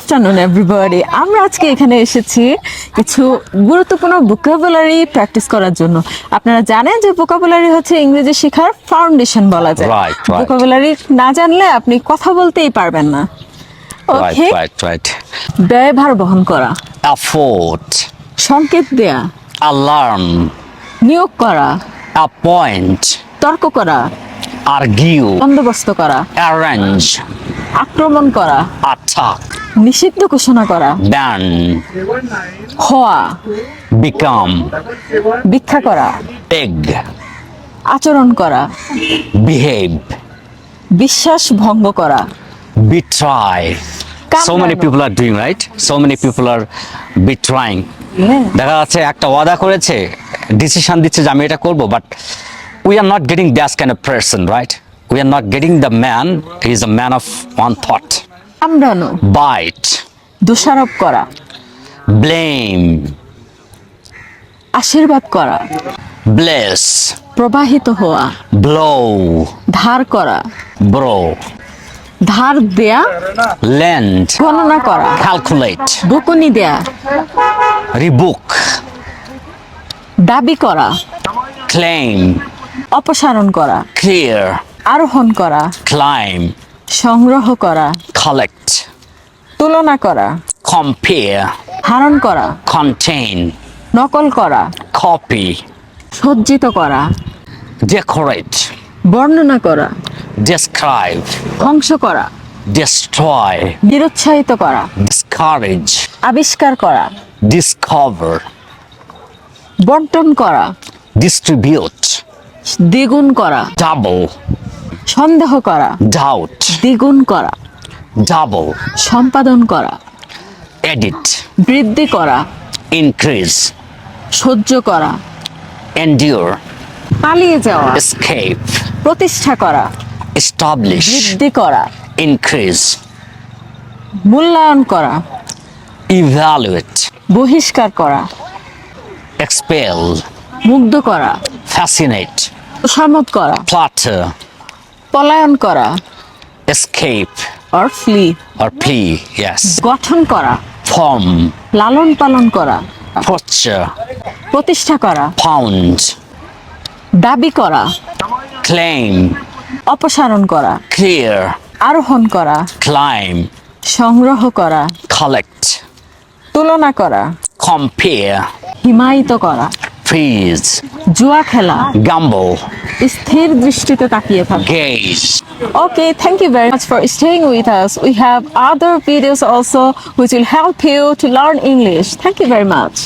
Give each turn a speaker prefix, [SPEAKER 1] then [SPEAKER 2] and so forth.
[SPEAKER 1] Afternoon everybody. আমরা আজকে এখানে এসেছি কিছু গুরুত্বপূর্ণ ভোকাবুলারি প্র্যাকটিস করার জন্য। আপনারা জানেন যে ভোকাবুলারি হচ্ছে ইংরেজি শেখার ফাউন্ডেশন বলা যায়।
[SPEAKER 2] Right.
[SPEAKER 1] ভোকাবুলারি না জানলে আপনি কথা বলতেই পারবেন না। ওকে,
[SPEAKER 2] Right.
[SPEAKER 1] ব্যয়ভার বহন করা,
[SPEAKER 2] Afford,
[SPEAKER 1] সংকেত দেয়া,
[SPEAKER 2] alarm,
[SPEAKER 1] নিয়োগ করা,
[SPEAKER 2] appoint,
[SPEAKER 1] তর্ক করা,
[SPEAKER 2] argue,
[SPEAKER 1] বন্দোবস্ত করা,
[SPEAKER 2] arrange,
[SPEAKER 1] আক্রমণ করা,
[SPEAKER 2] attack,
[SPEAKER 1] নিষিদ্ধ ঘোষণা করা,
[SPEAKER 2] ban,
[SPEAKER 1] হওয়া,
[SPEAKER 2] become,
[SPEAKER 1] ভিক্ষা করা,
[SPEAKER 2] beg,
[SPEAKER 1] আচরণ করা,
[SPEAKER 2] behave,
[SPEAKER 1] বিশ্বাস ভঙ্গ করা,
[SPEAKER 2] betray. So many people are doing, right? So many people are betraying. দেখা যাচ্ছে একটা ওয়াদা করেছে, ডিসিশন দিচ্ছে যে আমি এটা করব, but we are not getting that kind of person, right? We are not getting the man. He is a man of one thought.
[SPEAKER 1] কামড়ানো,
[SPEAKER 2] Bite,
[SPEAKER 1] দোষারোপ করা,
[SPEAKER 2] blame,
[SPEAKER 1] আশীর্বাদ করা,
[SPEAKER 2] bless,
[SPEAKER 1] প্রবাহিত হওয়া,
[SPEAKER 2] blow,
[SPEAKER 1] ধার করা,
[SPEAKER 2] bro,
[SPEAKER 1] ধার দেয়া,
[SPEAKER 2] lend,
[SPEAKER 1] গণনা করা,
[SPEAKER 2] calculate,
[SPEAKER 1] বকুনি দেয়া,
[SPEAKER 2] rebook,
[SPEAKER 1] দাবি করা,
[SPEAKER 2] claim,
[SPEAKER 1] অপসারণ করা,
[SPEAKER 2] clear,
[SPEAKER 1] আরোহণ করা,
[SPEAKER 2] climb,
[SPEAKER 1] সংগ্রহ করা,
[SPEAKER 2] collect,
[SPEAKER 1] তুলনা করা,
[SPEAKER 2] compare,
[SPEAKER 1] ধারণ করা,
[SPEAKER 2] contain,
[SPEAKER 1] নকল করা,
[SPEAKER 2] copy,
[SPEAKER 1] সজ্জিত করা,
[SPEAKER 2] decorate,
[SPEAKER 1] বর্ণনা করা,
[SPEAKER 2] describe,
[SPEAKER 1] ধ্বংস করা,
[SPEAKER 2] destroy,
[SPEAKER 1] নিরুৎসাহিত করা,
[SPEAKER 2] discourage,
[SPEAKER 1] আবিষ্কার করা,
[SPEAKER 2] discover,
[SPEAKER 1] বন্টন করা,
[SPEAKER 2] distribute,
[SPEAKER 1] দ্বিগুণ করা,
[SPEAKER 2] double,
[SPEAKER 1] সন্দেহ করা,
[SPEAKER 2] doubt,
[SPEAKER 1] দ্বিগুণ করা,
[SPEAKER 2] double,
[SPEAKER 1] সম্পাদন করা,
[SPEAKER 2] edit,
[SPEAKER 1] বৃদ্ধি করা,
[SPEAKER 2] increase,
[SPEAKER 1] সহ্য করা,
[SPEAKER 2] endure,
[SPEAKER 1] পালিয়ে যাওয়া,
[SPEAKER 2] escape,
[SPEAKER 1] প্রতিষ্ঠা করা,
[SPEAKER 2] establish,
[SPEAKER 1] বৃদ্ধি করা,
[SPEAKER 2] increase,
[SPEAKER 1] মূল্যায়ন করা,
[SPEAKER 2] evaluate,
[SPEAKER 1] বহিষ্কার করা,
[SPEAKER 2] expel,
[SPEAKER 1] মুগ্ধ করা,
[SPEAKER 2] fascinate,
[SPEAKER 1] তোষামত করা,
[SPEAKER 2] flatter,
[SPEAKER 1] পলায়ন করা,
[SPEAKER 2] escape,
[SPEAKER 1] or flee,
[SPEAKER 2] or plea, yes,
[SPEAKER 1] গঠন করা,
[SPEAKER 2] form,
[SPEAKER 1] লালন পালন করা,
[SPEAKER 2] posture,
[SPEAKER 1] প্রতিষ্ঠা করা,
[SPEAKER 2] pound,
[SPEAKER 1] দাবি করা,
[SPEAKER 2] claim,
[SPEAKER 1] অপসারণ করা,
[SPEAKER 2] clear,
[SPEAKER 1] আরোহণ করা,
[SPEAKER 2] climb,
[SPEAKER 1] সংগ্রহ করা,
[SPEAKER 2] collect,
[SPEAKER 1] তুলনা করা,
[SPEAKER 2] compare,
[SPEAKER 1] হিমায়িত করা,
[SPEAKER 2] freeze,
[SPEAKER 1] জুয়া খেলা,
[SPEAKER 2] gamble,
[SPEAKER 1] স্থির দৃষ্টিতে তাকিয়ে থাকা।
[SPEAKER 2] gaze.
[SPEAKER 1] Okay, thank you very much for staying with us. We have other videos also which will help you to learn English. Thank you very much.